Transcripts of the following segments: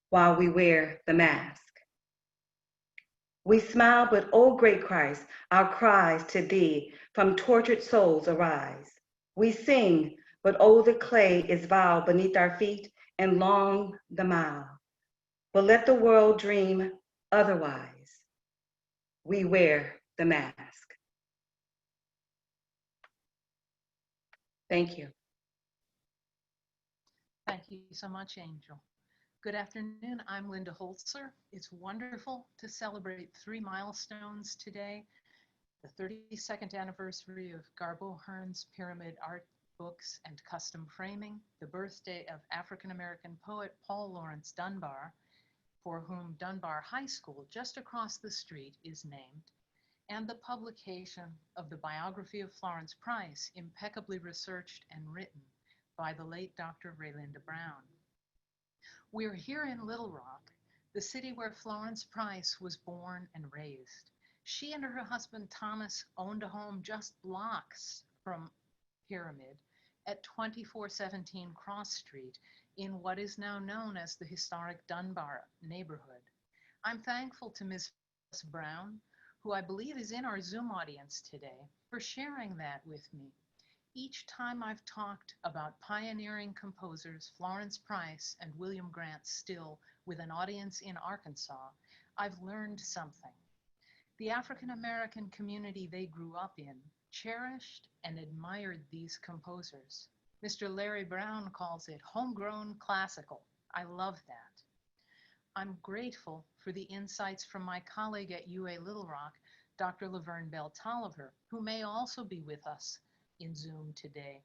while we wear the mask. We smile, but O great Christ, our cries to thee from tortured souls arise. We sing, but oh, the clay is vile beneath our feet and long the mile. But let the world dream otherwise. We wear the mask. Thank you. Thank you so much, Angel. Good afternoon. I'm Linda Holzer. It's wonderful to celebrate 3 milestones today. The 32nd anniversary of Garbo Hearn's Pyramid Art Books and Custom Framing, the birthday of African-American poet Paul Laurence Dunbar, for whom Dunbar High School just across the street is named, and the publication of the biography of Florence Price, impeccably researched and written by the late Dr. Raylinda Brown. We're here in Little Rock, the city where Florence Price was born and raised. She and her husband Thomas owned a home just blocks from Pyramid at 2417 Cross Street in what is now known as the historic Dunbar neighborhood. I'm thankful to Ms. Brown, who I believe is in our Zoom audience today, for sharing that with me. Each time I've talked about pioneering composers Florence Price and William Grant Still with an audience in Arkansas, I've learned something. The African-American community they grew up in cherished and admired these composers. Mr. Larry Brown calls it homegrown classical. I love that. I'm grateful for the insights from my colleague at UA Little Rock, Dr. Laverne Bell Tolliver, who may also be with us in Zoom today.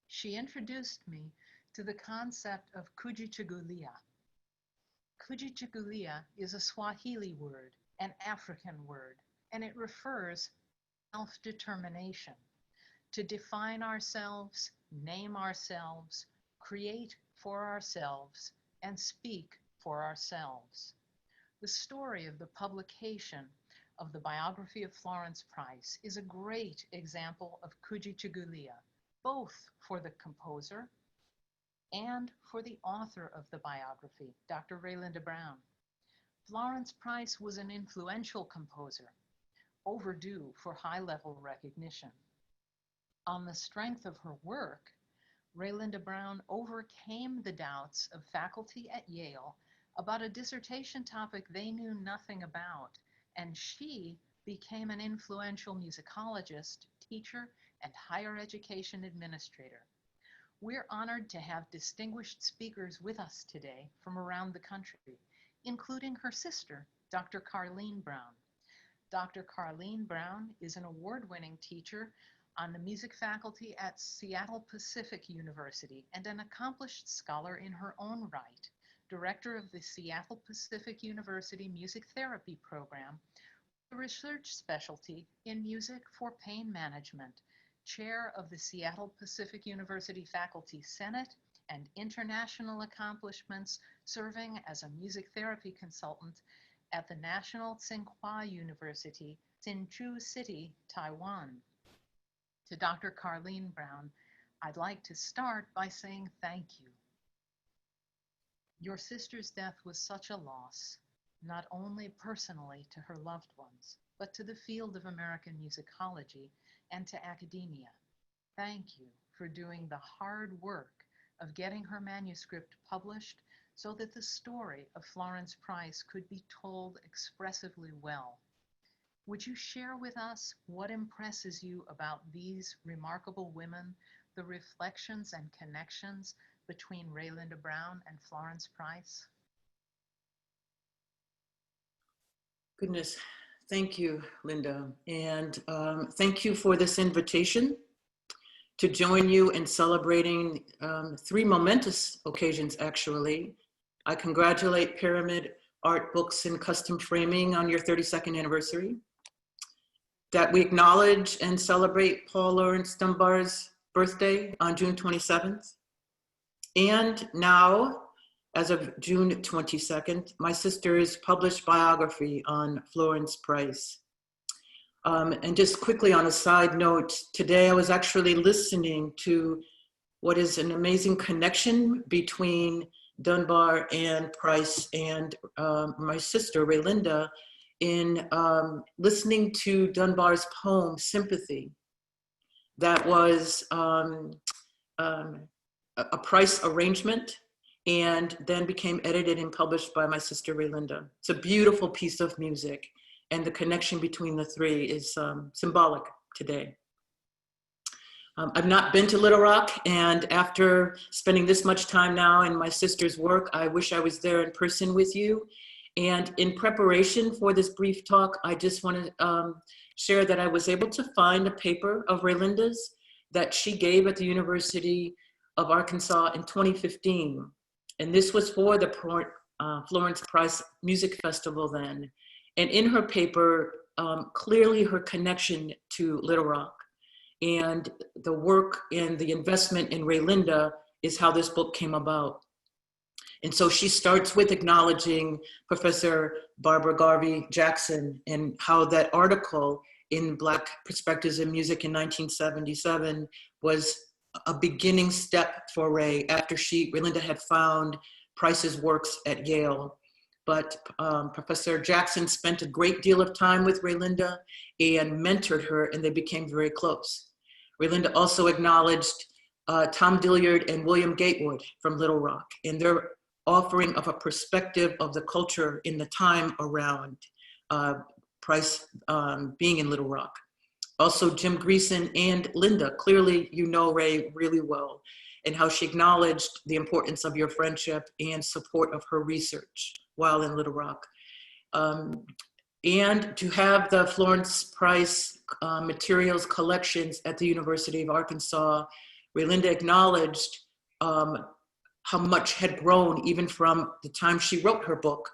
She introduced me to the concept of kujichagulia. Kujichagulia is a Swahili word, an African word, and it refers to self-determination, to define ourselves, name ourselves, create for ourselves, and speak for ourselves. The story of the publication of the biography of Florence Price is a great example of kujichagulia, both for the composer and for the author of the biography, Dr. Raylinda Brown. Florence Price was an influential composer, overdue for high-level recognition. On the strength of her work, Raylinda Brown overcame the doubts of faculty at Yale about a dissertation topic they knew nothing about, and she became an influential musicologist, teacher, and higher education administrator. We're honored to have distinguished speakers with us today from around the country, including her sister, Dr. Carleen Brown. Dr. Carleen Brown is an award-winning teacher on the music faculty at Seattle Pacific University and an accomplished scholar in her own right, director of the Seattle Pacific University Music Therapy Program, a research specialty in music for pain management, chair of the Seattle Pacific University Faculty Senate, and international accomplishments serving as a music therapy consultant at the National Tsinghua University, Hsinchu City, Taiwan. To Dr. Carleen Brown, I'd like to start by saying thank you. Your sister's death was such a loss, not only personally to her loved ones, but to the field of American musicology and to academia. Thank you for doing the hard work of getting her manuscript published so that the story of Florence Price could be told expressively well. Would you share with us what impresses you about these remarkable women, the reflections and connections between Raylinda Brown and Florence Price? Goodness, thank you, Linda. And thank you for this invitation to join you in celebrating 3 momentous occasions, actually. I congratulate Pyramid Art Books and Custom Framing on your 32nd anniversary. That we acknowledge and celebrate Paul Laurence Dunbar's birthday on June 27th. And now, as of June 22nd, my sister's published biography on Florence Price. And just quickly on a side note, today I was actually listening to what is an amazing connection between Dunbar and Price and my sister, Raylinda, in listening to Dunbar's poem, Sympathy, that was a Price arrangement and then became edited and published by my sister, Raylinda. It's a beautiful piece of music, and the connection between the three is symbolic today. I've not been to Little Rock, and after spending this much time now in my sister's work, I wish I was there in person with you. And in preparation for this brief talk, I just want to share that I was able to find a paper of Raylinda's that she gave at the University of Arkansas in 2015. And this was for the Florence Price Music Festival then. And in her paper, clearly her connection to Little Rock and the work and the investment in Raylinda is how this book came about. And so she starts with acknowledging Professor Barbara Garvey Jackson and how that article in Black Perspectives in Music in 1977 was a beginning step for Ray after Raylinda had found Price's works at Yale. But Professor Jackson spent a great deal of time with Raylinda and mentored her, and they became very close. Raylinda also acknowledged Tom Dilliard and William Gatewood from Little Rock and their offering of a perspective of the culture in the time around Price being in Little Rock. Also Jim Greason and Linda, clearly you know Ray really well, and how she acknowledged the importance of your friendship and support of her research while in Little Rock. And to have the Florence Price materials collections at the University of Arkansas, Raylinda acknowledged how much had grown even from the time she wrote her book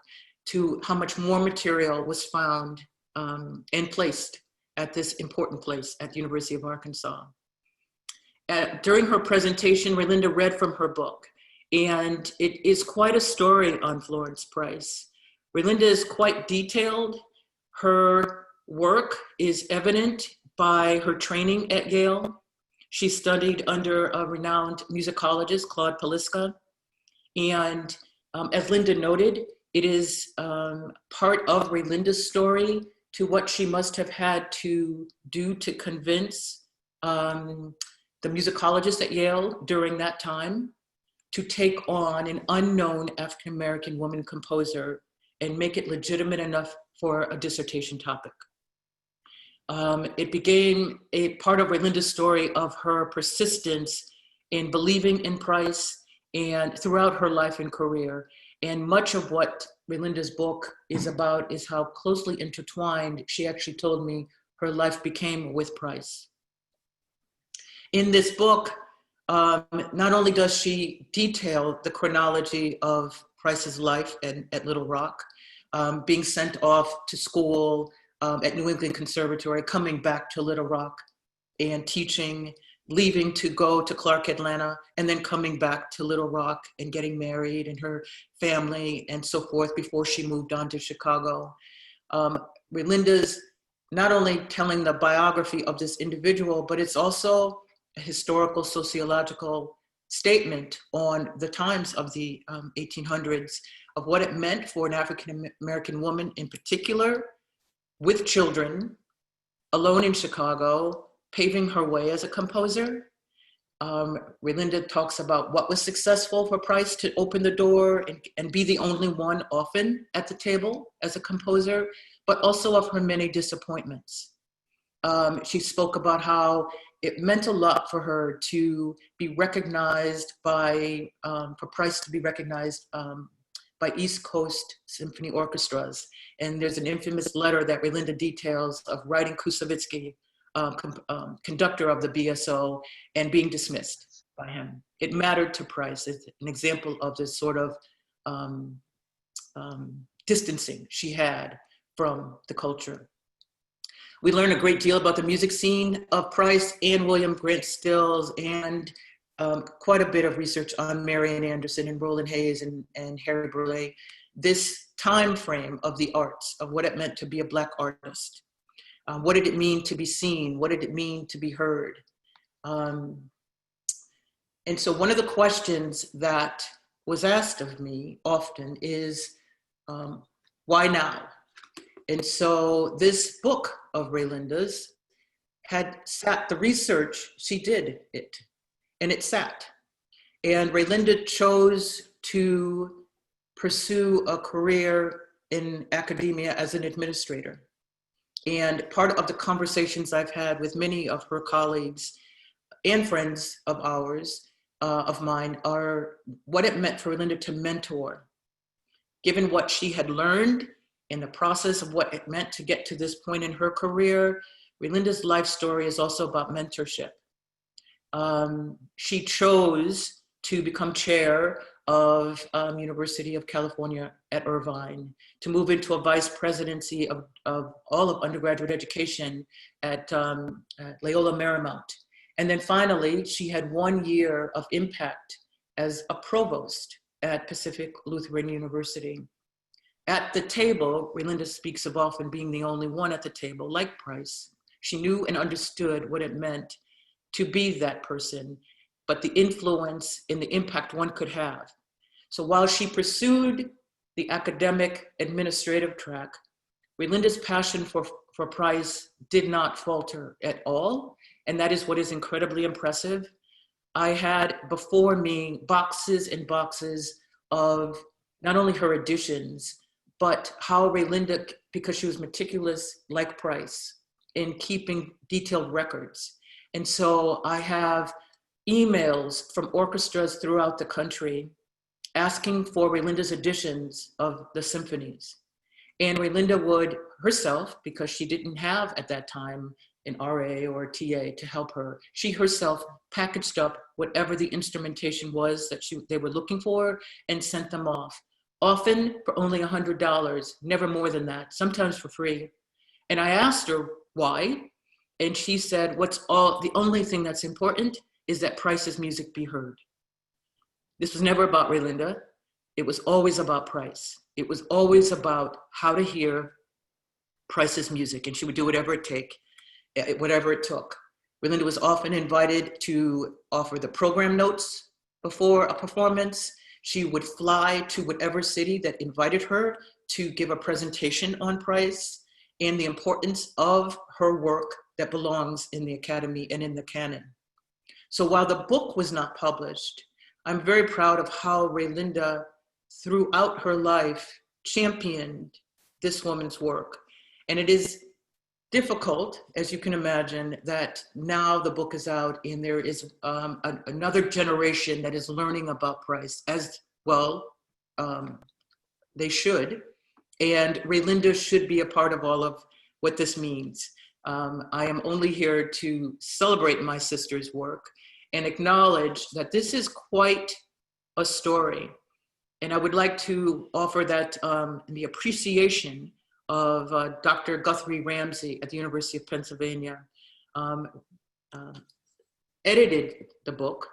to how much more material was found and placed at this important place at the University of Arkansas. During her presentation, Raylinda read from her book, and it is quite a story on Florence Price. Raylinda is quite detailed. Her work is evident by her training at Yale. She studied under a renowned musicologist, Claude Poliska. And as Linda noted, it is part of Raylinda's story to what she must have had to do to convince the musicologist at Yale during that time to take on an unknown African-American woman composer and make it legitimate enough for a dissertation topic. It became a part of Raylinda's story of her persistence in believing in Price and throughout her life and career. And much of what Raylinda's book is about is how closely intertwined, she actually told me, her life became with Price. In this book, not only does she detail the chronology of Price's life at Little Rock, being sent off to school at New England Conservatory, coming back to Little Rock and teaching, leaving to go to Clark Atlanta, and then coming back to Little Rock and getting married and her family and so forth before she moved on to Chicago. Raylinda's not only telling the biography of this individual, but it's also a historical sociological statement on the times of the 1800s of what it meant for an African-American woman in particular, with children, alone in Chicago, paving her way as a composer. Raylinda talks about what was successful for Price to open the door and be the only one often at the table as a composer, but also of her many disappointments. She spoke about how it meant a lot for her to be recognized for Price to be recognized by East Coast symphony orchestras. And there's an infamous letter that Raylinda details of writing Kusavitsky, conductor of the BSO, and being dismissed by him. It mattered to Price. It's an example of this sort of distancing she had from the culture. We learn a great deal about the music scene of Price and William Grant Stills, and quite a bit of research on Marian Anderson and Roland Hayes and Harry Burleigh. This time frame of the arts, of what it meant to be a Black artist. What did it mean to be seen? What did it mean to be heard? And so one of the questions that was asked of me often is, why now? And so this book of Raylinda's had sat, the research, she did it, and it sat. And Raylinda chose to pursue a career in academia as an administrator. And part of the conversations I've had with many of her colleagues and friends of ours, of mine, are what it meant for Raylinda to mentor. Given what she had learned in the process of what it meant to get to this point in her career, Raylinda's life story is also about mentorship. She chose to become chair of University of California at Irvine, to move into a vice presidency of all of undergraduate education at Loyola Marymount. And then finally, she had 1 year of impact as a provost at Pacific Lutheran University. At the table, Raylinda speaks of often being the only one at the table, like Price. She knew and understood what it meant to be that person, but the influence and the impact one could have. So while she pursued the academic administrative track, Raylinda's passion for Price did not falter at all. And that is what is incredibly impressive. I had before me boxes and boxes of not only her editions, but how Raylinda, because she was meticulous like Price in keeping detailed records. And so I have emails from orchestras throughout the country asking for Raylinda's editions of the symphonies. And Raylinda would herself, because she didn't have at that time an RA or a TA to help her, she herself packaged up whatever the instrumentation was that they were looking for and sent them off. Often for only $100, never more than that, sometimes for free. And I asked her why, and she said, the only thing that's important is that Price's music be heard. This was never about Raylinda. It was always about Price. It was always about how to hear Price's music, and she would do whatever it took. Raylinda was often invited to offer the program notes before a performance. She would fly to whatever city that invited her to give a presentation on Price and the importance of her work that belongs in the Academy and in the canon. So while the book was not published, I'm very proud of how Raylinda, throughout her life, championed this woman's work. And it is difficult, as you can imagine, that now the book is out and there is another generation that is learning about Price as well. They should. And Raylinda should be a part of all of what this means. I am only here to celebrate my sister's work and acknowledge that this is quite a story. And I would like to offer that the appreciation of Dr. Guthrie Ramsey at the University of Pennsylvania, edited the book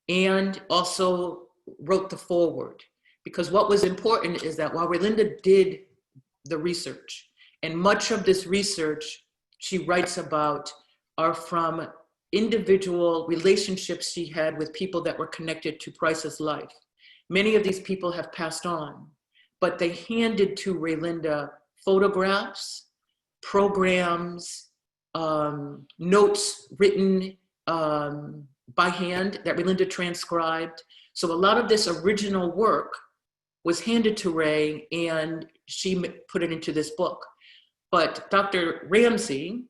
and also wrote the foreword. Because what was important is that while Raylinda did the research, and much of this research she writes about are from individual relationships she had with people that were connected to Price's life. Many of these people have passed on, but they handed to Raylinda photographs, programs, notes written by hand that Raylinda transcribed. So a lot of this original work was handed to Ray and she put it into this book. But Dr. Ramsey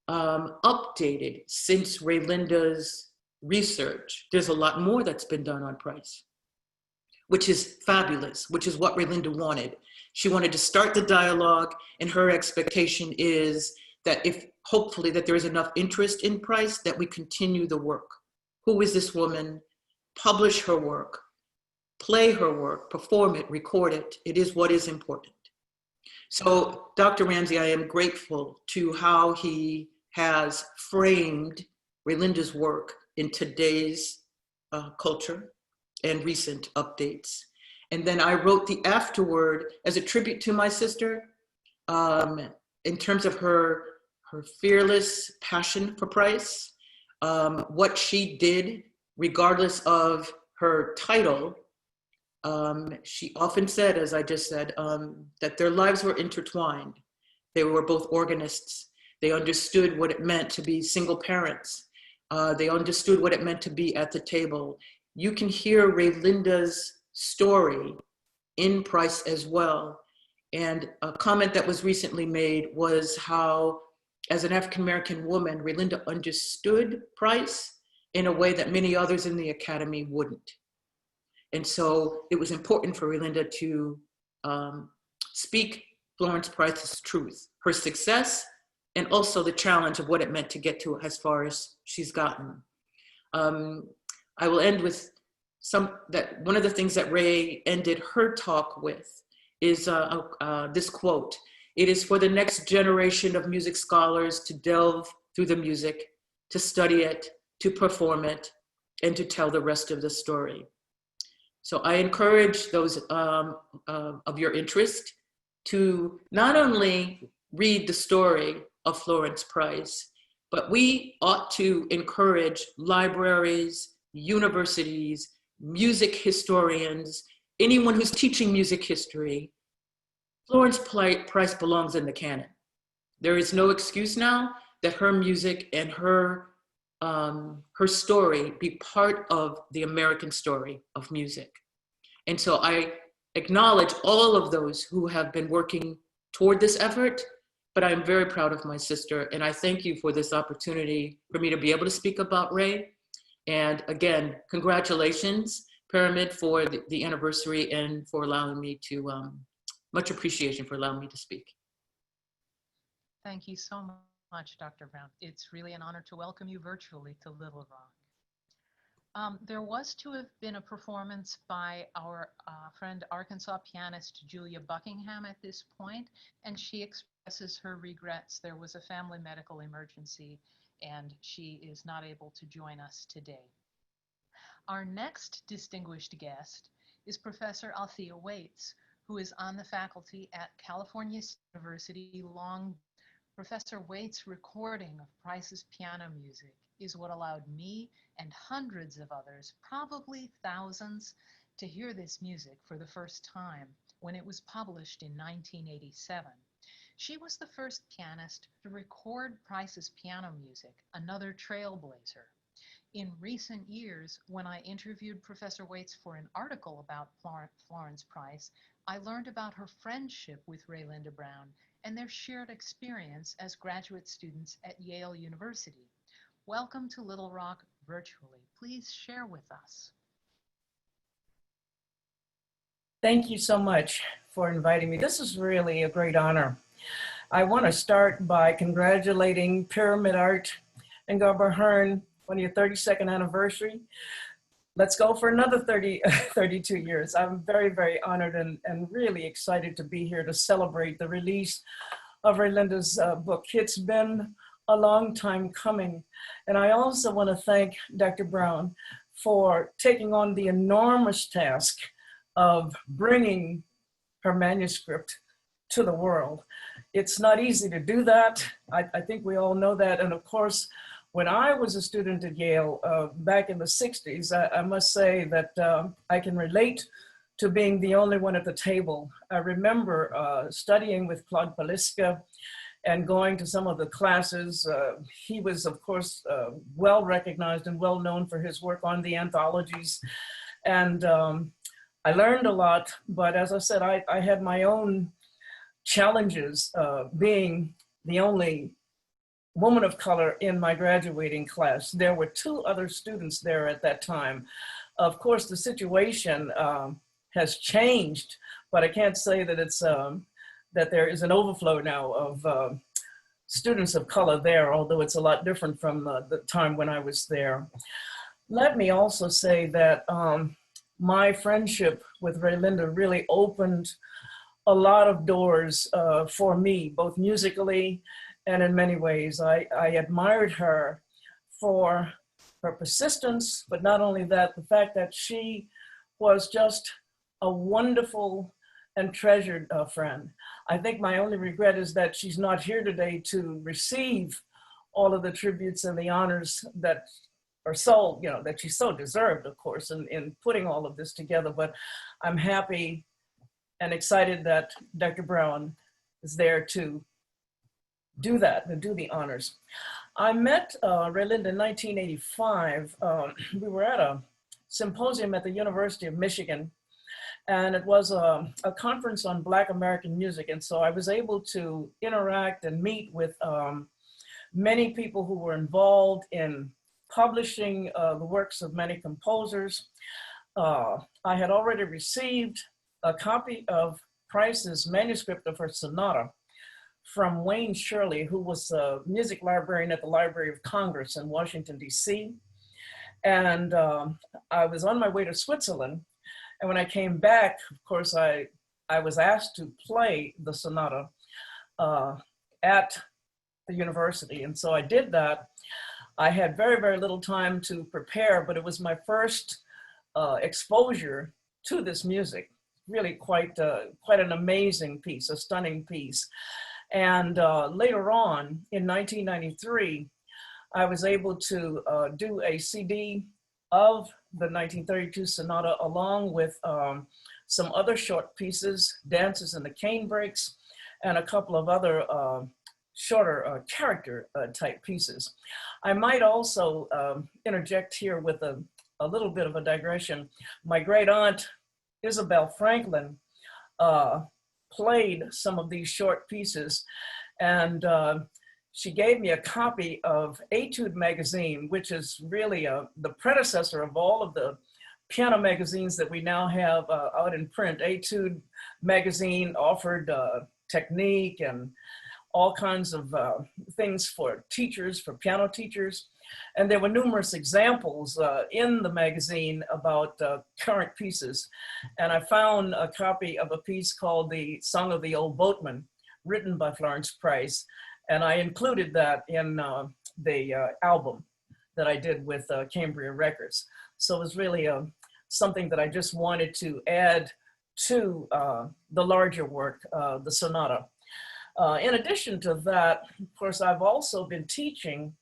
updated since Raylinda's research. There's a lot more that's been done on Price, which is fabulous, which is what Raylinda wanted. She wanted to start the dialogue, and her expectation is that hopefully that there is enough interest in Price that we continue the work. Who is this woman? Publish her work, play her work, perform it, record it. It is what is important. So Dr. Ramsey, I am grateful to how he has framed Raylinda's work in today's culture and recent updates. And then I wrote the afterword as a tribute to my sister in terms of her fearless passion for Price, what she did regardless of her title She often said, as I just said, that their lives were intertwined. They were both organists. They understood what it meant to be single parents. They understood what it meant to be at the table. You can hear Raylinda's story in Price as well. And a comment that was recently made was how, as an African-American woman, Raylinda understood Price in a way that many others in the Academy wouldn't. And so it was important for Raylinda to speak Florence Price's truth, her success, and also the challenge of what it meant to get to as far as she's gotten. I will end with one of the things that Ray ended her talk with is this quote: "It is for the next generation of music scholars to delve through the music, to study it, to perform it, and to tell the rest of the story." So I encourage those of your interest to not only read the story of Florence Price, but we ought to encourage libraries, universities, music historians, anyone who's teaching music history. Florence Price belongs in the canon. There is no excuse now that her music and her story be part of the American story of music. And so I acknowledge all of those who have been working toward this effort, but I'm very proud of my sister, and I thank you for this opportunity for me to be able to speak about Ray. And again, congratulations, Pyramid, for the anniversary and for allowing me to, much appreciation for allowing me to speak. Thank you so much, Dr. Brown. It's really an honor to welcome you virtually to Little Rock. There was to have been a performance by our friend Arkansas pianist Julia Buckingham at this point, and she expresses her regrets. There was a family medical emergency, and she is not able to join us today. Our next distinguished guest is Professor Althea Waits, who is on the faculty at California University Long. Professor Waits' recording of Price's piano music is what allowed me and hundreds of others, probably thousands, to hear this music for the first time when it was published in 1987. She was the first pianist to record Price's piano music, another trailblazer. In recent years, when I interviewed Professor Waits for an article about Florence Price, I learned about her friendship with Raylinda Brown and their shared experience as graduate students at Yale University. Welcome to Little Rock virtually. Please share with us. Thank you so much for inviting me. This is really a great honor. I want to start by congratulating Pyramid Art and Garber Hearn on your 32nd anniversary. Let's go for another 32 years. I'm very, very honored and really excited to be here to celebrate the release of Raylinda's book. It's been a long time coming. And I also want to thank Dr. Brown for taking on the enormous task of bringing her manuscript to the world. It's not easy to do that. I think we all know that. And of course, when I was a student at Yale back in the 60s, I must say that I can relate to being the only one at the table. I remember studying with Claude Paliska and going to some of the classes. He was, of course, well recognized and well known for his work on the anthologies. And I learned a lot, but as I said, I had my own challenges being the only woman of color in my graduating class. There were 2 other students there at that time. Of course, the situation has changed, but I can't say that it's that there is an overflow now of students of color there, although it's a lot different from the time when I was there. Let me also say that my friendship with Raylinda really opened a lot of doors for me, both musically and in many ways. I admired her for her persistence, but not only that, the fact that she was just a wonderful and treasured friend. I think my only regret is that she's not here today to receive all of the tributes and the honors that or so, you know, that she so deserved, of course, in putting all of this together. But I'm happy and excited that Dr. Brown is there to do that, to do the honors. I met Relinda in 1985. We were at a symposium at the University of Michigan, and it was a conference on Black American music. And so I was able to interact and meet with many people who were involved in publishing the works of many composers. I had already received a copy of Price's manuscript of her sonata from Wayne Shirley, who was a music librarian at the Library of Congress in Washington, D.C. And I was on my way to Switzerland. And when I came back, of course, I was asked to play the sonata at the university. And so I did that. I had very, very little time to prepare, but it was my first exposure to this music. Really quite an amazing piece, a stunning piece. And later on in 1993, I was able to do a CD of the 1932 sonata along with some other short pieces, Dances in the Cane Breaks, and a couple of other shorter character type pieces. I might also interject here with a little bit of a digression. My great aunt, Isabel Franklin, played some of these short pieces, and she gave me a copy of Etude magazine, which is really the predecessor of all of the piano magazines that we now have out in print. Etude magazine offered technique and all kinds of things for teachers, for piano teachers. And there were numerous examples in the magazine about current pieces. And I found a copy of a piece called The Song of the Old Boatman, written by Florence Price. And I included that in the album that I did with Cambria Records. So it was really something that I just wanted to add to the larger work, the sonata. In addition to that, of course, I've also been teaching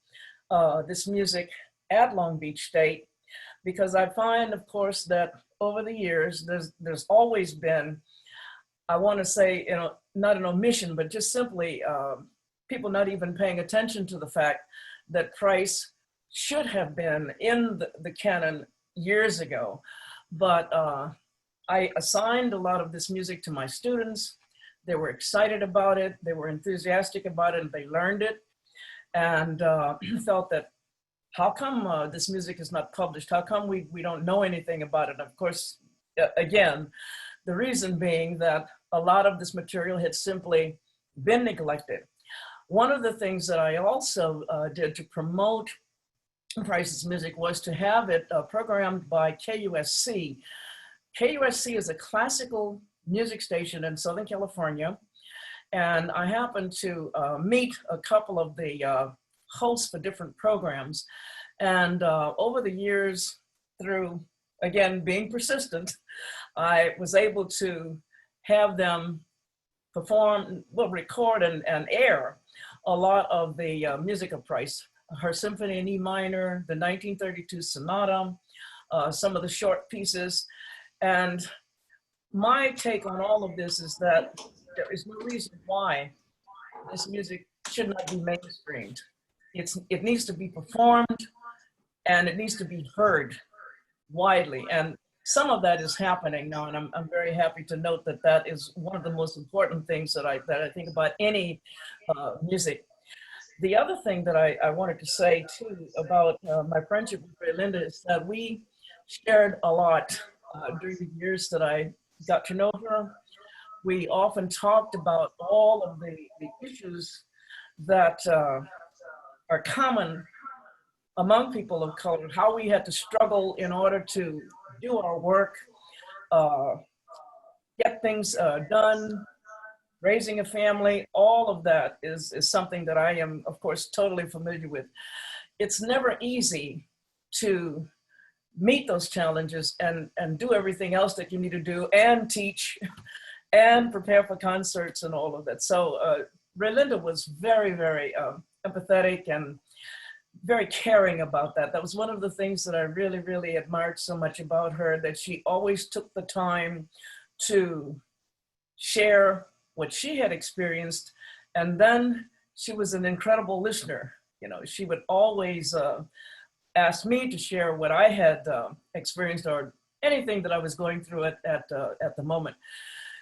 this music at Long Beach State, because I find, of course, that over the years, there's always been, I want to say, you know, not an omission, but just simply people not even paying attention to the fact that Price should have been in the canon years ago. But I assigned a lot of this music to my students. They were excited about it. They were enthusiastic about it, and they learned it. And felt that, how come this music is not published? How come we don't know anything about it? And of course, again, the reason being that a lot of this material had simply been neglected. One of the things that I also did to promote Price's music was to have it programmed by KUSC. KUSC is a classical music station in Southern California. And I happened to meet a couple of the hosts for different programs. And over the years, through, again, being persistent, I was able to have them perform, well, record and air a lot of the music of Price. Her Symphony in E minor, the 1932 Sonata, some of the short pieces. And my take on all of this is that there is no reason why this music should not be mainstreamed. It needs to be performed, and it needs to be heard widely. And some of that is happening now, and I'm very happy to note that that is one of the most important things that I think about any music. The other thing that I wanted to say too about my friendship with Linda is that we shared a lot during the years that I got to know her. We often talked about all of the issues that are common among people of color, how we had to struggle in order to do our work, get things done, raising a family. All of that is something that I am, of course, totally familiar with. It's never easy to meet those challenges and do everything else that you need to do, and teach and prepare for concerts and all of that. So Relinda was very, very empathetic and very caring about that. That was one of the things that I really, really admired so much about her, that she always took the time to share what she had experienced. And then she was an incredible listener. You know, she would always ask me to share what I had experienced or anything that I was going through at the moment.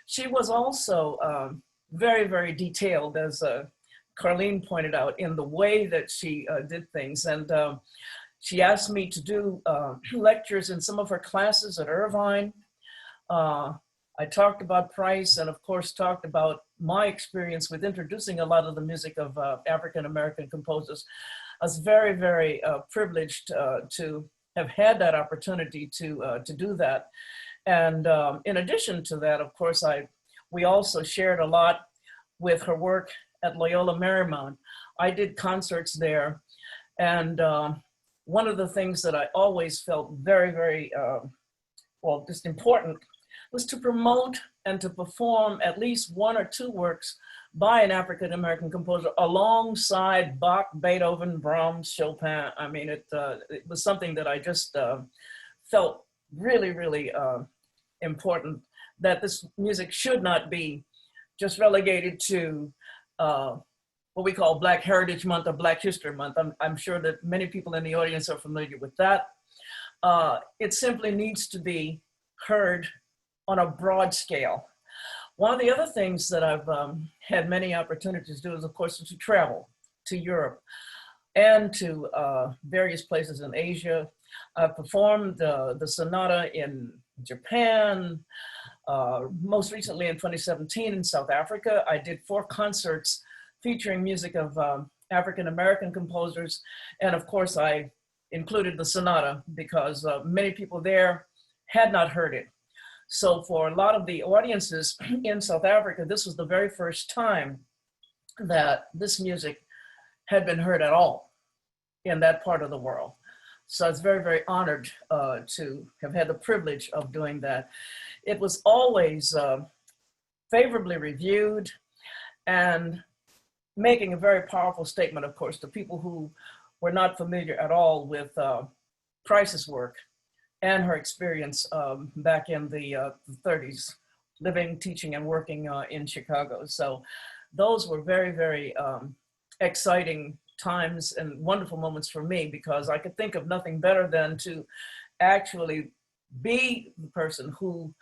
She was also very, very detailed, as Carlene pointed out, in the way that she did things. And she asked me to do lectures in some of her classes at Irvine. I talked about Price, and of course talked about my experience with introducing a lot of the music of African-American composers. I was very, very privileged to have had that opportunity to do that. And in addition to that, of course, we also shared a lot with her work at Loyola Marymount. I did concerts there, and one of the things that I always felt very, very, well, just important was to promote and to perform at least one or two works by an African-American composer alongside Bach, Beethoven, Brahms, Chopin. I mean, it was something that I just felt really, really important, that this music should not be just relegated to what we call Black Heritage Month or Black History Month. I'm sure that many people in the audience are familiar with that. It simply needs to be heard on a broad scale. One of the other things that I've had many opportunities to do is, of course, to travel to Europe and to various places in Asia. I've performed the sonata in Japan, most recently in 2017 in South Africa. I did 4 concerts featuring music of African-American composers. And of course, I included the sonata because many people there had not heard it. So for a lot of the audiences in South Africa, this was the very first time that this music had been heard at all in that part of the world. So I was very, very honored to have had the privilege of doing that. It was always favorably reviewed and making a very powerful statement, of course, to people who were not familiar at all with Price's work and her experience back in the 30s, living, teaching, and working in Chicago. So those were very, very exciting times and wonderful moments for me, because I could think of nothing better than to actually be the person who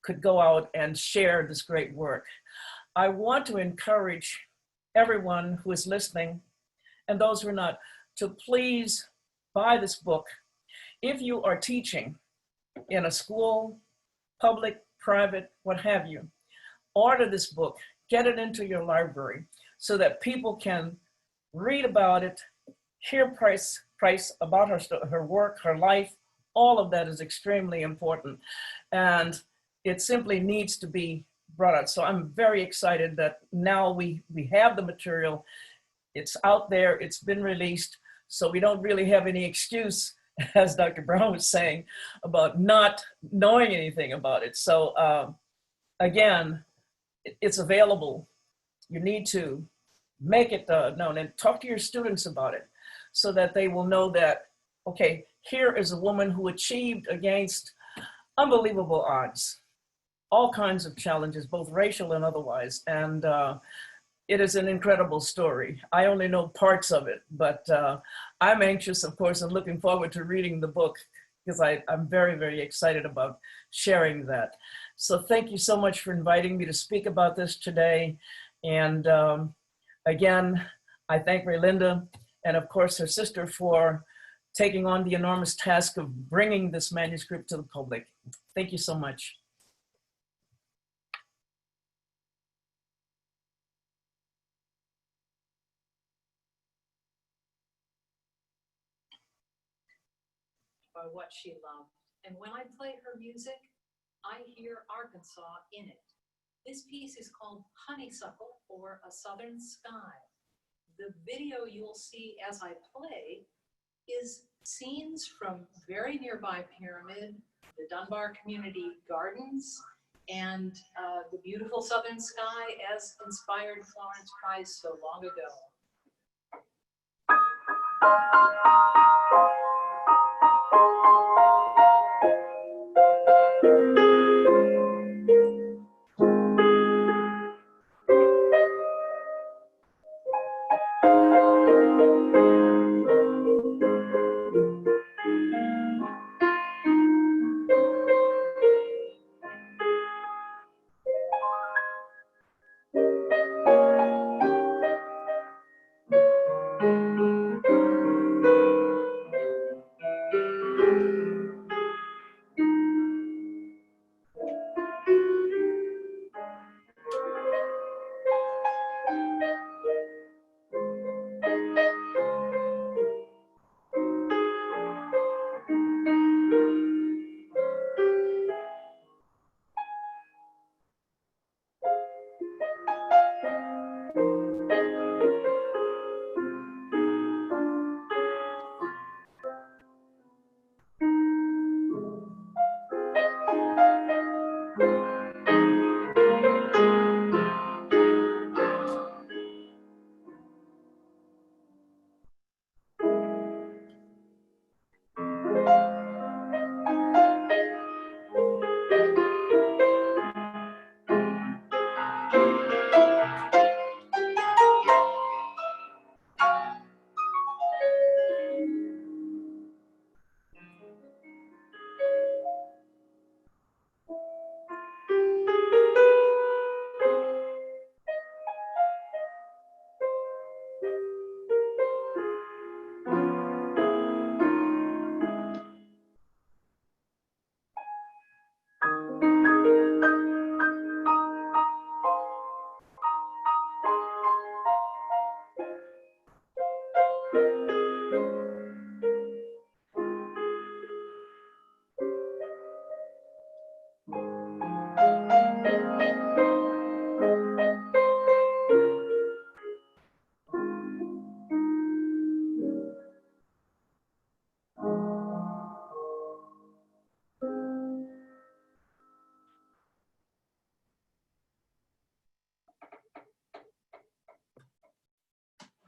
could go out and share this great work. I want to encourage everyone who is listening, and those who are not, to please buy this book. If you are teaching in a school, public, private, what have you, order this book, get it into your library so that people can read about it, hear Price about her work, her life. All of that is extremely important. And it simply needs to be brought out. So I'm very excited that now we have the material. It's out there, it's been released. So we don't really have any excuse, as Dr. Brown was saying, about not knowing anything about it. So again, it's available. You need to make it known and talk to your students about it so that they will know that, okay, here is a woman who achieved against unbelievable odds, all kinds of challenges, both racial and otherwise. And it is an incredible story. I only know parts of it, but I'm anxious, of course, and looking forward to reading the book because I'm very, very excited about sharing that. So thank you so much for inviting me to speak about this today. And again, I thank Raylinda and of course her sister for taking on the enormous task of bringing this manuscript to the public. Thank you so much. By what she loved. And when I play her music, I hear Arkansas in it. This piece is called Honeysuckle or A Southern Sky. The video you'll see as I play is scenes from very nearby Pyramid, the Dunbar Community Gardens, and the beautiful southern sky as inspired Florence Price so long ago.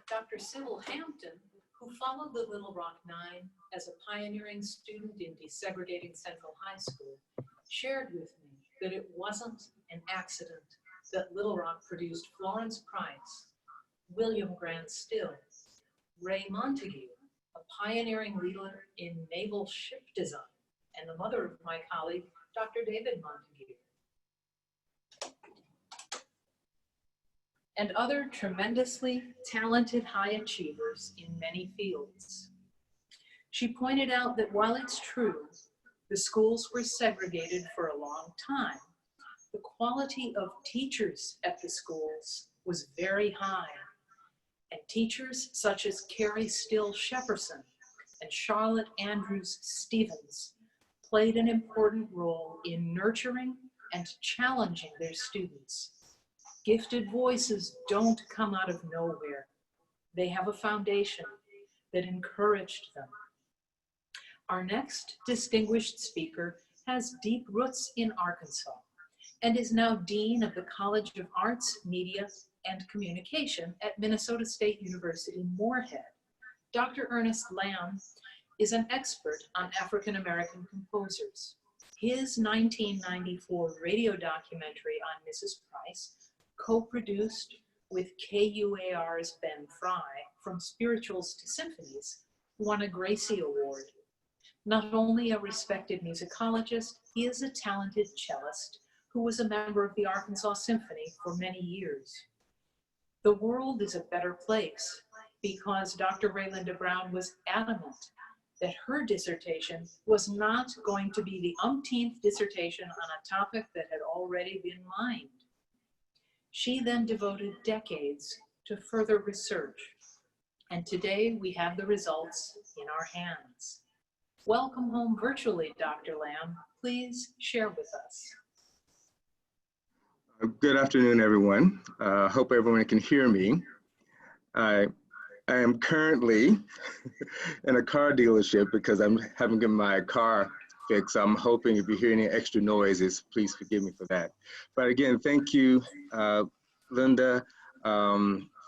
Dr. Sybil Hampton, who followed the Little Rock Nine as a pioneering student in desegregating Central High School, shared with me that it wasn't an accident that Little Rock produced Florence Price, William Grant Still, Ray Montague, a pioneering leader in naval ship design, and the mother of my colleague, Dr. David Montague, and other tremendously talented high achievers in many fields. She pointed out that while it's true, the schools were segregated for a long time, the quality of teachers at the schools was very high, and teachers such as Carrie Still Shepperson and Charlotte Andrews Stevens played an important role in nurturing and challenging their students. Gifted voices don't come out of nowhere. They have a foundation that encouraged them. Our next distinguished speaker has deep roots in Arkansas and is now Dean of the College of Arts, Media, and Communication at Minnesota State University, Moorhead. Dr. Ernest Lamb is an expert on African American composers. His 1994 radio documentary on Mrs. Price, co-produced with KUAR's Ben Fry, From Spirituals to Symphonies, won a Gracie Award. Not only a respected musicologist, he is a talented cellist who was a member of the Arkansas Symphony for many years. The world is a better place because Dr. Raylinda Brown was adamant that her dissertation was not going to be the umpteenth dissertation on a topic that had already been mined. She then devoted decades to further research, and today we have the results in our hands. Welcome home virtually, Dr. Lamb. Please share with us. Good afternoon, everyone. Hope everyone can hear me. I am currently in a car dealership because I'm having my car fixed. I'm hoping if you hear any extra noises, please forgive me for that. But again, thank you, Linda,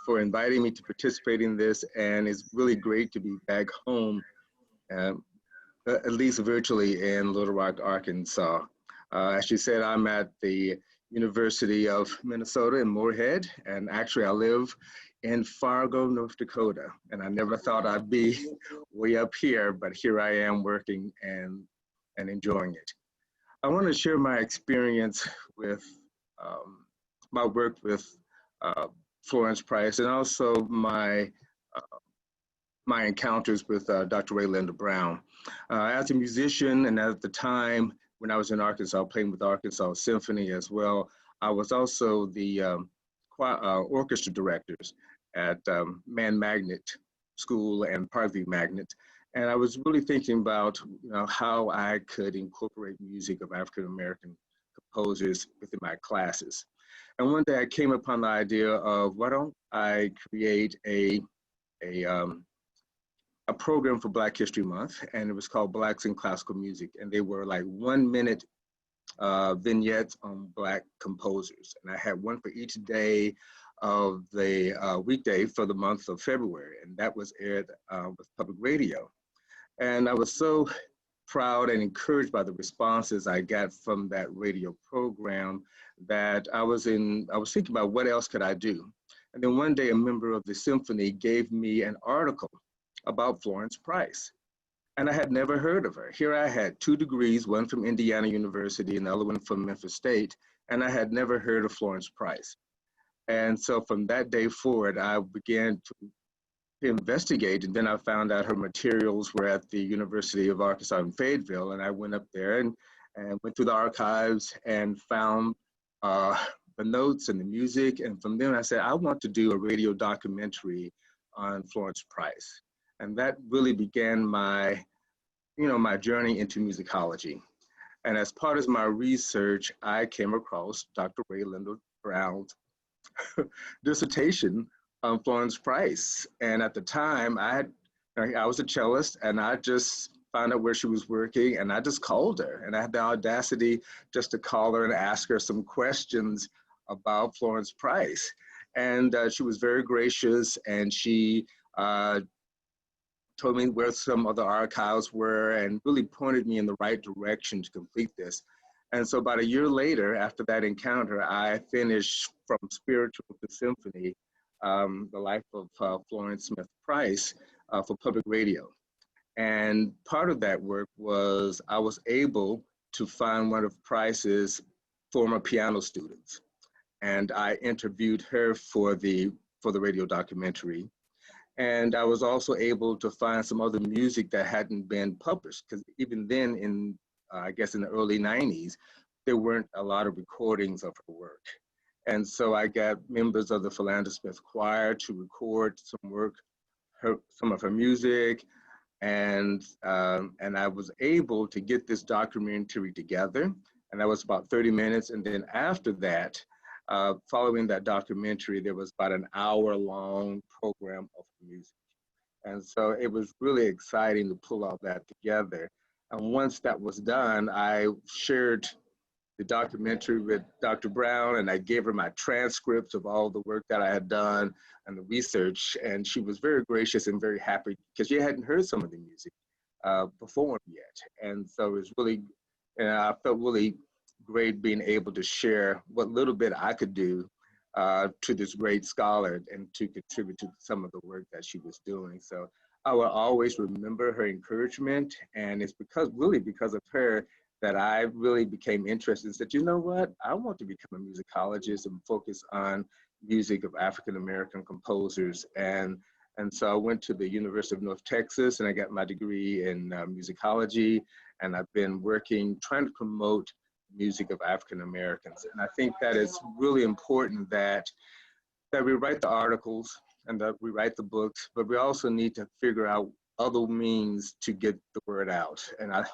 for inviting me to participate in this, and it's really great to be back home, um, at least virtually in Little Rock, Arkansas. As you said, I'm at the University of Minnesota in Moorhead, and actually I live in Fargo, North Dakota, and I never thought I'd be way up here, but here I am working and enjoying it. I want to share my experience with my work with uh, Florence Price, and also my encounters with Dr. Ray Linda Brown. As a musician, and at the time when I was in Arkansas, playing with Arkansas Symphony as well, I was also the orchestra directors at Man Magnet School and Parkview Magnet. And I was really thinking about how I could incorporate music of African American composers within my classes. And one day I came upon the idea of, why don't I create a program for Black History Month, and it was called Blacks in Classical Music. And they were like 1 minute vignettes on Black composers. And I had one for each day of the weekday for the month of February. And that was aired with public radio. And I was so proud and encouraged by the responses I got from that radio program that I was thinking about what else could I do. And then one day a member of the symphony gave me an article about Florence Price. And I had never heard of her. Here I had 2 degrees, one from Indiana University and the other one from Memphis State, and I had never heard of Florence Price. And so from that day forward, I began to investigate, and then I found out her materials were at the University of Arkansas in Fayetteville, and I went up there and went through the archives and found the notes and the music, and from then I said, I want to do a radio documentary on Florence Price. And that really began my journey into musicology. And as part of my research, I came across Dr. Ray Linda Brown's dissertation on Florence Price. And at the time, I was a cellist, and I just found out where she was working, and I just called her. And I had the audacity just to call her and ask her some questions about Florence Price. And she was very gracious, and she told me where some of the archives were and really pointed me in the right direction to complete this. And so about a year later, after that encounter, I finished From Spiritual to Symphony, the life of Florence Smith Price for public radio. And part of that work was I was able to find one of Price's former piano students. And I interviewed her for the radio documentary. And I was also able to find some other music that hadn't been published, because even then in, I guess in the early 90s, there weren't a lot of recordings of her work. And so I got members of the Philander Smith Choir to record some work, some of her music, and I was able to get this documentary together, and that was about 30 minutes. And then after that, following that documentary, there was about an hour-long program of music. And so it was really exciting to pull all that together. And once that was done, I shared the documentary with Dr. Brown, and I gave her my transcripts of all the work that I had done and the research. And she was very gracious and very happy because she hadn't heard some of the music performed yet. And so it was really, and I felt really great being able to share what little bit I could do to this great scholar and to contribute to some of the work that she was doing. So I will always remember her encouragement, and it's really because of her that I really became interested and said, you know what, I want to become a musicologist and focus on music of African-American composers. And so I went to the University of North Texas, and I got my degree in musicology, and I've been working, trying to promote music of African Americans. And I think that it's really important that we write the articles and that we write the books, but we also need to figure out other means to get the word out. And I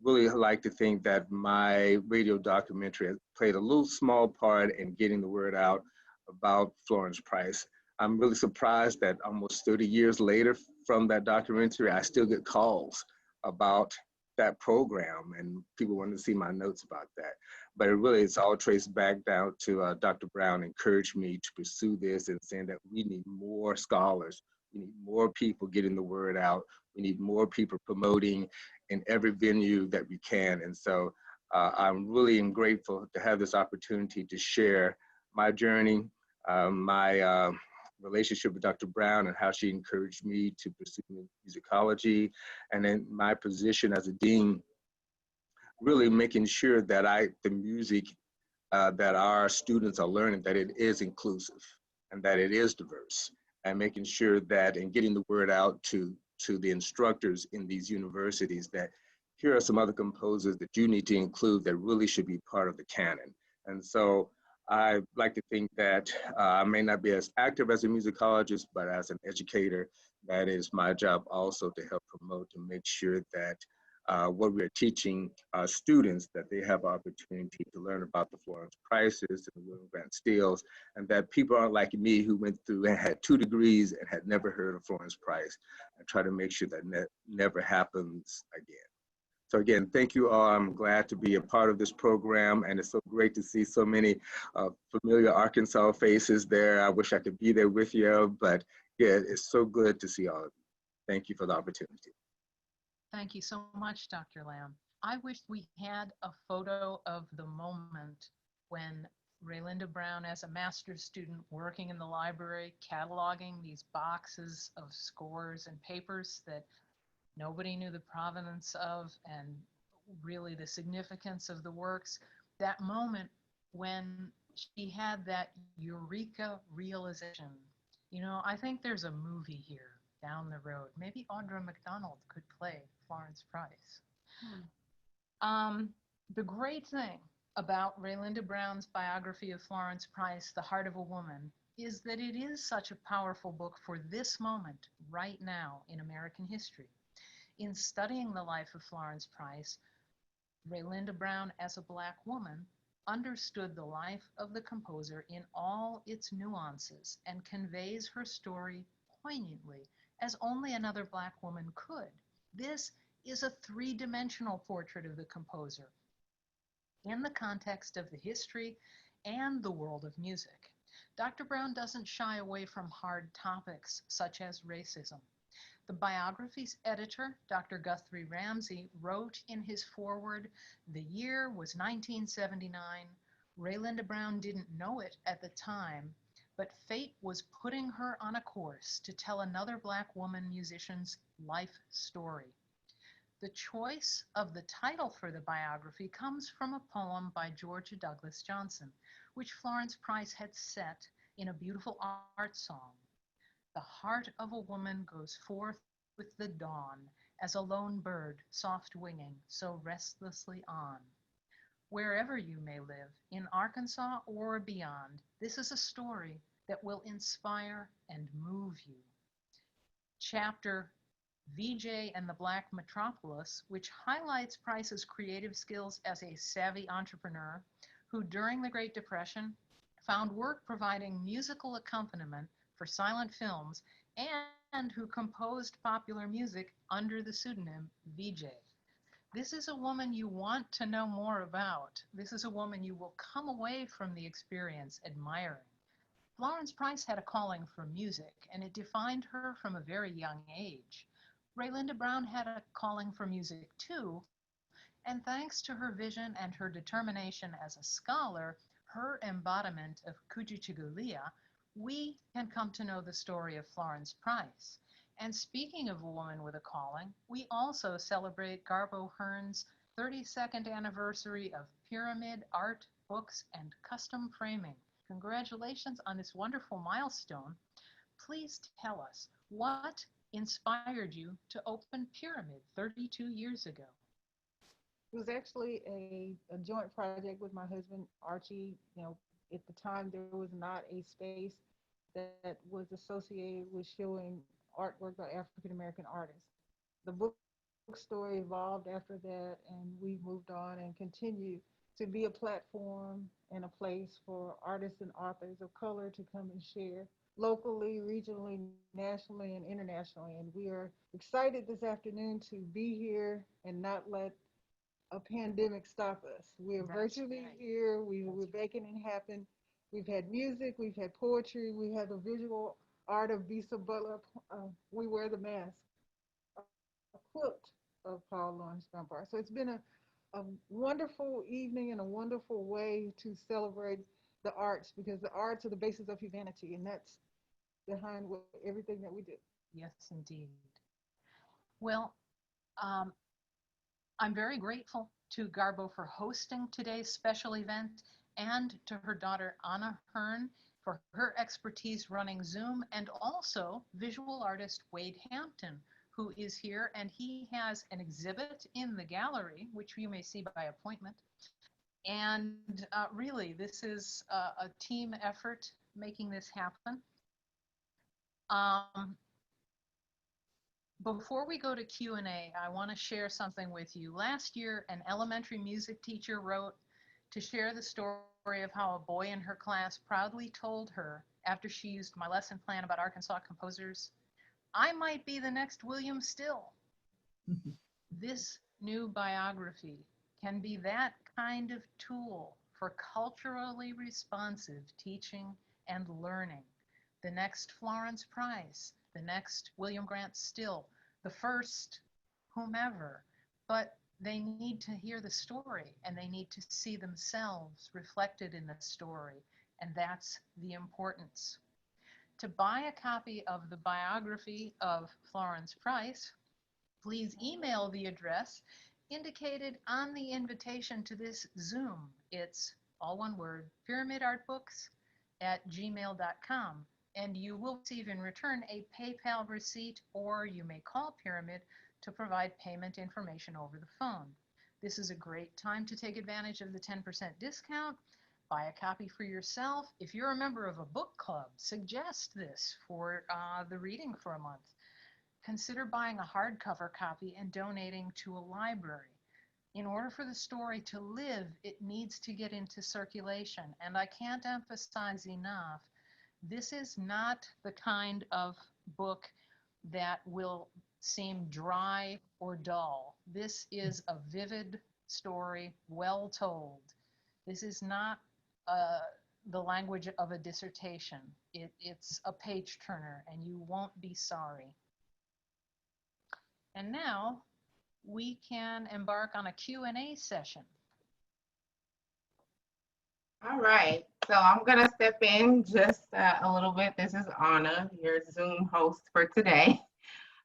really like to think that my radio documentary has played a little small part in getting the word out about Florence Price. I'm really surprised that almost 30 years later from that documentary, I still get calls about that program, and people wanted to see my notes about that. But it really, it's all traced back down to Dr. Brown encouraged me to pursue this and saying that we need more scholars. We need more people getting the word out. We need more people promoting in every venue that we can. And so I'm really grateful to have this opportunity to share my journey, my relationship with Dr. Brown and how she encouraged me to pursue musicology, and then my position as a dean, really making sure that the music that our students are learning, that it is inclusive and that it is diverse, and making sure that and getting the word out to the instructors in these universities that here are some other composers that you need to include that really should be part of the canon. And so I like to think that I may not be as active as a musicologist, but as an educator, that is my job also to help promote and make sure that what we're teaching students, that they have opportunity to learn about the Florence Prices and the William Grant Stills, and that people aren't like me who went through and had 2 degrees and had never heard of Florence Price, and try to make sure that never happens again. So again, thank you all. I'm glad to be a part of this program, and it's so great to see so many familiar Arkansas faces there. I wish I could be there with you, but yeah, it's so good to see all of you. Thank you for the opportunity. Thank you so much, Dr. Lamb. I wish we had a photo of the moment when Raylinda Brown, as a master's student working in the library, cataloging these boxes of scores and papers that nobody knew the provenance of and really the significance of the works, that moment when she had that eureka realization. You know, I think there's a movie here down the road. Maybe Audra McDonald could play Florence Price. The great thing about Raylinda Brown's biography of Florence Price, The Heart of a Woman, is that it is such a powerful book for this moment, right now, in American history. In studying the life of Florence Price, Raylinda Brown, as a Black woman, understood the life of the composer in all its nuances and conveys her story poignantly, as only another Black woman could. This is a 3-dimensional portrait of the composer in the context of the history and the world of music. Dr. Brown doesn't shy away from hard topics such as racism. The biography's editor, Dr. Guthrie Ramsey, wrote in his foreword, "The year was 1979. Raylinda Brown didn't know it at the time, but fate was putting her on a course to tell another Black woman musician's life story." The choice of the title for the biography comes from a poem by Georgia Douglas Johnson, which Florence Price had set in a beautiful art song. "The heart of a woman goes forth with the dawn, as a lone bird, soft winging, so restlessly on." Wherever you may live, in Arkansas or beyond, this is a story that will inspire and move you. Chapter VJ and the Black Metropolis, which highlights Price's creative skills as a savvy entrepreneur who, during the Great Depression, found work providing musical accompaniment for silent films and who composed popular music under the pseudonym VJ. This is a woman you want to know more about. This is a woman you will come away from the experience admiring. Florence Price had a calling for music, and it defined her from a very young age. Raylinda Brown had a calling for music too, and thanks to her vision and her determination as a scholar, her embodiment of Kujichagulia, we can come to know the story of Florence Price. And speaking of a woman with a calling, we also celebrate Garbo Hearn's 32nd anniversary of pyramid art, books, and custom framing. Congratulations on this wonderful milestone. Please tell us, what inspired you to open Pyramid 32 years ago? It was actually a joint project with my husband, Archie. At the time, there was not a space that was associated with showing artwork by African American artists. The bookstore evolved after that, and we moved on and continued to be a platform and a place for artists and authors of color to come and share locally, regionally, nationally, and internationally. And we are excited this afternoon to be here and not let a pandemic stop us. We're That's virtually right. here. We're making it happen. We've had music, we've had poetry, we had the visual art of Bisa Butler. We wear the mask, a quilt of Paul Laurence Dunbar. So it's been a wonderful evening and a wonderful way to celebrate the arts, because the arts are the basis of humanity, and that's behind everything that we do. Yes, indeed. Well, um, I'm very grateful to Garbo for hosting today's special event, and to her daughter Anna Hearn for her expertise running Zoom, and also visual artist Wade Hampton, who is here, and he has an exhibit in the gallery, which you may see by appointment. And really, this is a team effort making this happen. Um, Before we go to Q&A, I want to share something with you. Last year, an elementary music teacher wrote to share the story of how a boy in her class proudly told her, after she used my lesson plan about Arkansas composers, "I might be the next William Still." This new biography can be that kind of tool for culturally responsive teaching and learning. The next Florence Price, the next William Grant Still, the first whomever, but they need to hear the story and they need to see themselves reflected in the story, and that's the importance. To buy a copy of the biography of Florence Price, please email the address indicated on the invitation to this Zoom. It's all one word, pyramidartbooks@gmail.com. And you will receive in return a PayPal receipt, or you may call Pyramid to provide payment information over the phone. This is a great time to take advantage of the 10% discount. Buy a copy for yourself. If you're a member of a book club, suggest this for the reading for a month. Consider buying a hardcover copy and donating to a library. In order for the story to live, it needs to get into circulation. And I can't emphasize enough, this is not the kind of book that will seem dry or dull. This is a vivid story, well told. This is not the language of a dissertation. It's a page turner, and you won't be sorry. And now we can embark on a Q&A session. All right, so I'm gonna step in just a little bit. This is Anna, your Zoom host for today.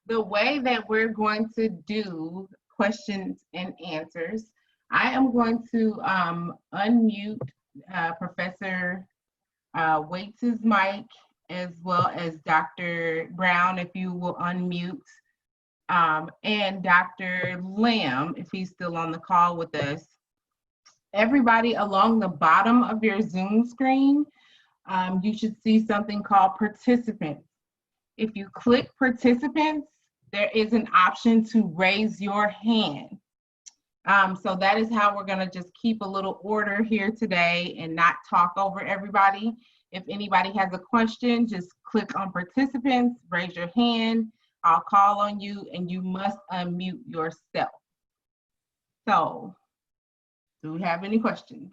The way that we're going to do questions and answers, I am going to unmute Professor Waits' mic, as well as Dr. Brown, if you will unmute, and Dr. Lamb, if he's still on the call with us. Everybody, along the bottom of your Zoom screen, you should see something called participants. If you click participants, there is an option to raise your hand. So that is how we're gonna just keep a little order here today and not talk over everybody. If anybody has a question, just click on participants, raise your hand, I'll call on you, and you must unmute yourself. So, do we have any questions?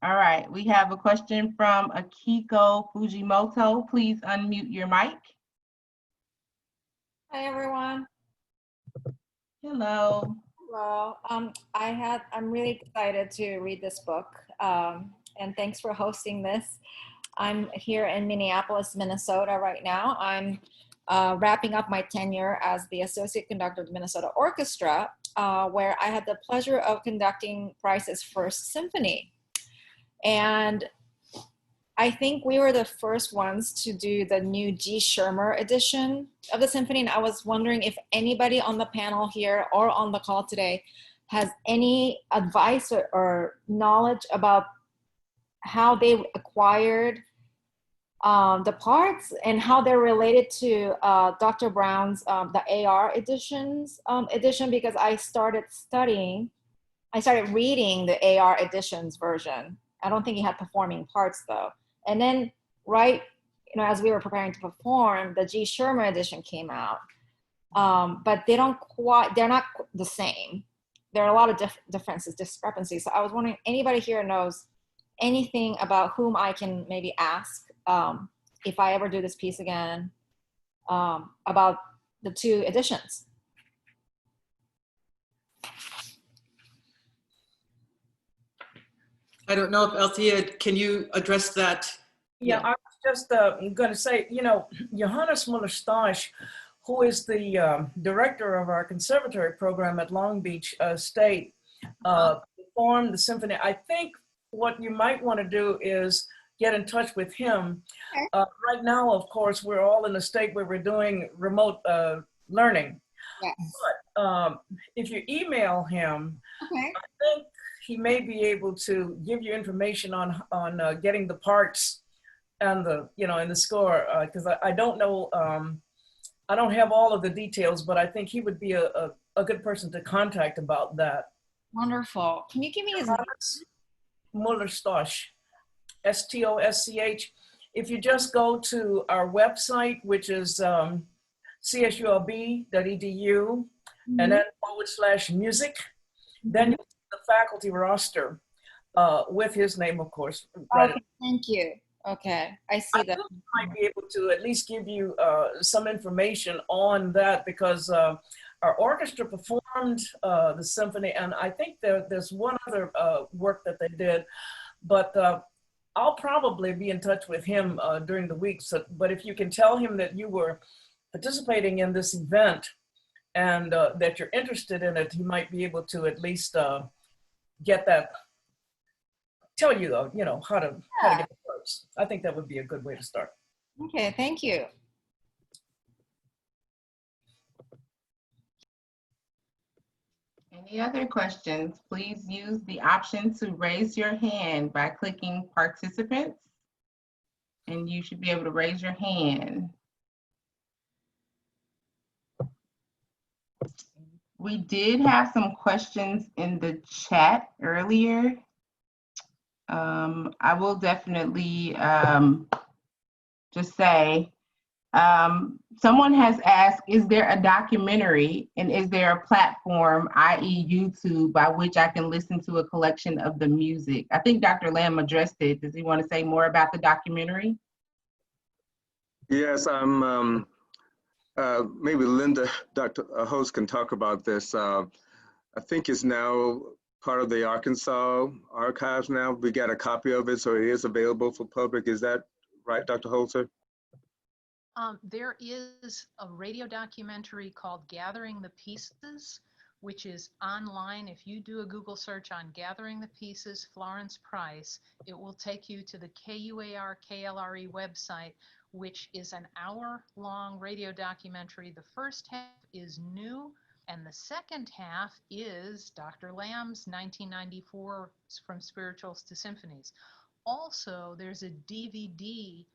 All right, we have a question from Akiko Fujimoto. Please unmute your mic. Hi, everyone. Hello. Hello. I'm really excited to read this book, and thanks for hosting this. I'm here in Minneapolis, Minnesota right now. I'm wrapping up my tenure as the Associate Conductor of the Minnesota Orchestra, where I had the pleasure of conducting Price's first symphony. And I think we were the first ones to do the new G. Schirmer edition of the symphony. And I was wondering if anybody on the panel here or on the call today has any advice or knowledge about how they acquired the parts and how they're related to Dr. Brown's, the AR edition, because I started reading the AR editions version. I don't think he had performing parts though. And then right, as we were preparing to perform, the G. Sherman edition came out. But they're not the same. There are a lot of differences, discrepancies. So I was wondering, anybody here knows anything about whom I can maybe ask if I ever do this piece again about the two editions? I don't know if Althea, can you address that? Yeah, I was just going to say, Johannes Muller-Stosch, who is the director of our conservatory program at Long Beach State, performed the symphony. I think what you might want to do is get in touch with him. Okay. Right now, of course, we're all in a state where we're doing remote learning. Yes. But if you email him, Okay. I think he may be able to give you information on getting the parts and and the score, because I don't know, I don't have all of the details, but I think he would be a good person to contact about that. Wonderful. Can you give me his name? Muller-Stosch, S-T-O-S-C-H. If you just go to our website, which is csulb.edu, and then /music, then you see the faculty roster with his name, of course. Okay, thank you. Okay, I see that. I might be able to at least give you some information on that, because our orchestra performed the symphony, and I think there's one other work that they did, but I'll probably be in touch with him during the week. So, but if you can tell him that you were participating in this event and that you're interested in it, he might be able to at least get that, tell you, how to get the parts. I think that would be a good way to start. Okay, thank you. Any other questions? Please use the option to raise your hand by clicking participants, and you should be able to raise your hand. We did have some questions in the chat earlier. I will definitely just say, someone has asked, is there a documentary and is there a platform, i.e. YouTube, by which I can listen to a collection of the music? I think Dr. Lamb addressed it. Does he want to say more about the documentary? Yes, I'm maybe Linda, Dr. Host can talk about this. I think it's now part of the Arkansas archives now. We got a copy of it, so it is available for public. Is that right, Dr. Holzer? There is a radio documentary called Gathering the Pieces, which is online. If you do a Google search on Gathering the Pieces, Florence Price, it will take you to the KUAR KLRE website, which is an hour-long radio documentary. The first half is new, and the second half is Dr. Lamb's 1994 From Spirituals to Symphonies. Also, there's a DVD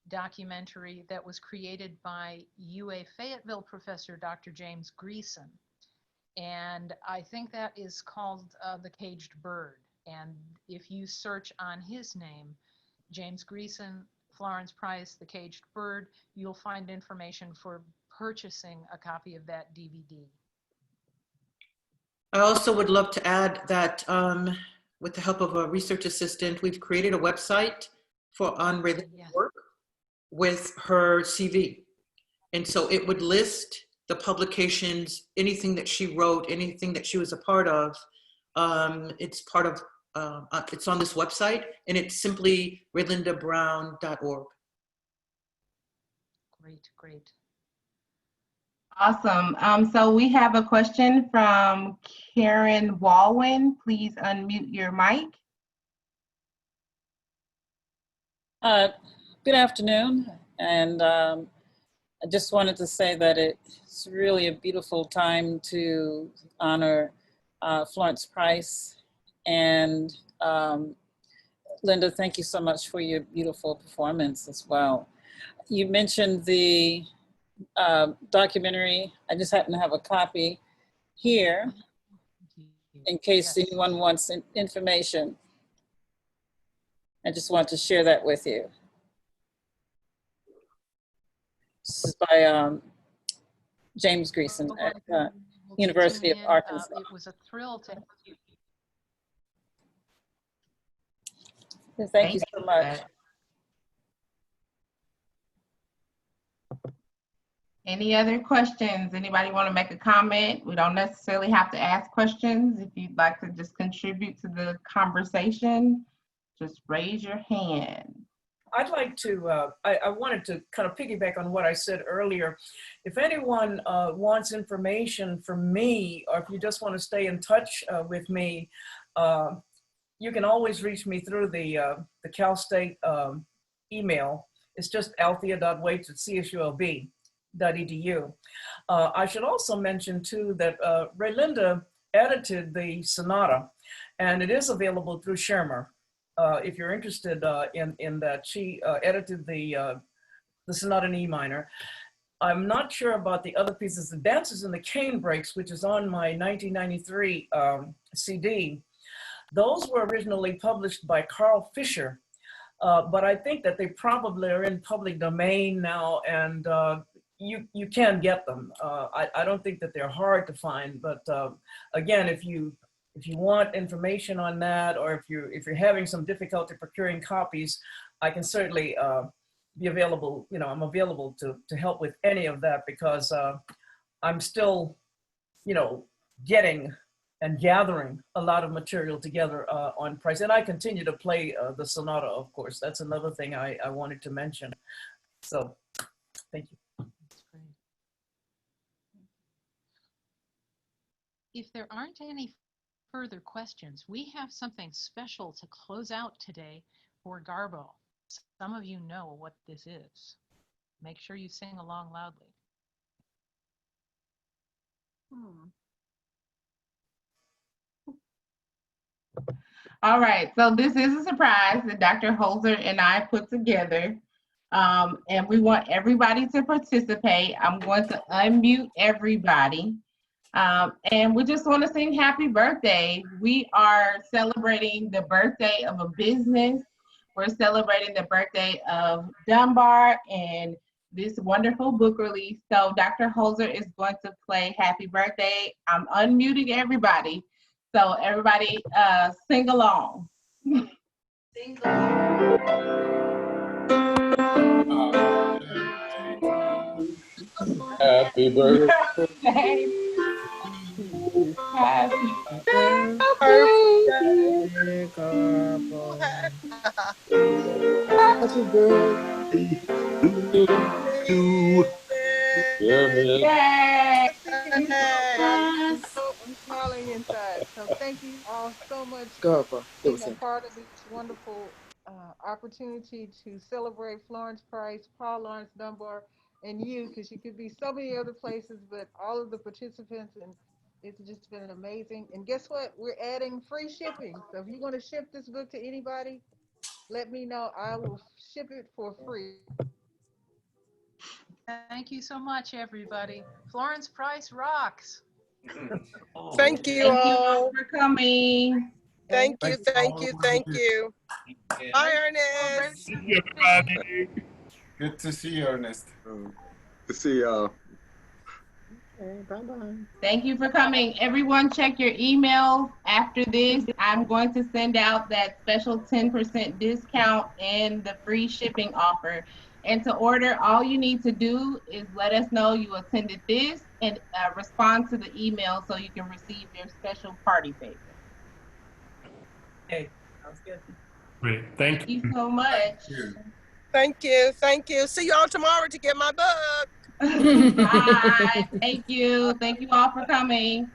documentary that was created by UA Fayetteville professor Dr. James Greason. And I think that is called The Caged Bird. And if you search on his name, James Greason, Florence Price, The Caged Bird, you'll find information for purchasing a copy of that DVD. I also would love to add that with the help of a research assistant, we've created a website for unrelated work with her CV. And so it would list the publications, anything that she wrote, anything that she was a part of. It's part of, it's on this website, and it's simply relindabrown.org. Great, great. Awesome. So we have a question from Karen Walwin. Please unmute your mic. Good afternoon, and I just wanted to say that it's really a beautiful time to honor Florence Price. And Linda, thank you so much for your beautiful performance as well. You mentioned the documentary. I just happen to have a copy here in case anyone wants information. I just want to share that with you. It's by James Greason at University of Arkansas. It was a thrill to have you. Thank you so much. Any other questions? Anybody want to make a comment? We don't necessarily have to ask questions. If you'd like to just contribute to the conversation, just raise your hand. I'd like to, I wanted to kind of piggyback on what I said earlier. If anyone wants information from me, or if you just want to stay in touch with me, you can always reach me through the Cal State email. It's just althea.waits@csulb.edu. I should also mention too that Raylinda edited the sonata, and it is available through Shermer. If you're interested in that, she edited the sonata in E minor. I'm not sure about the other pieces, the Dances in the Cane Breaks, which is on my 1993 CD. Those were originally published by Carl Fisher, but I think that they probably are in public domain now, and you can get them. I don't think that they're hard to find, but again, if you want information on that, or if you're having some difficulty procuring copies, I can certainly be available. You know, I'm available to help with any of that, because I'm still, you know, getting and gathering a lot of material together on Price. And I continue to play the sonata, of course. That's another thing I wanted to mention. So, thank you. That's great. If there aren't any further questions, we have something special to close out today for Garbo. Some of you know what this is. Make sure you sing along loudly. All right, so this is a surprise that Dr. Holzer and I put together, and we want everybody to participate. I'm going to unmute everybody, and we just want to sing happy birthday. We are celebrating the birthday of a business. We're celebrating the birthday of Dunbar and this wonderful book release. So Dr. Holzer is going to play happy birthday. I'm unmuting everybody. So everybody sing along. Sing along. Happy birthday. Happy birthday, Garbo. Happy birthday to you. Yay! I'm smiling inside. So thank you all so much for being a part of this wonderful opportunity to celebrate Florence Price, Paul Laurence Dunbar, and you, because you could be so many other places, but all of the participants, and it's just been amazing. And guess what? We're adding free shipping. So if you want to ship this book to anybody, let me know. I will ship it for free. Thank you so much, everybody. Florence Price rocks. Thank you all for coming. Thank you. Bye, Ernest. Thank you, everybody. Good to see you, Ernest. Good to see y'all. Okay, bye-bye. Thank you for coming. Everyone check your emails after this. I'm going to send out that special 10% discount and the free shipping offer. And to order, all you need to do is let us know you attended this and respond to the email so you can receive your special party favor. Hey, sounds good. Great, thank you. Thank you so much. Thank you. See you all tomorrow to get my book. Bye. Thank you. Thank you all for coming.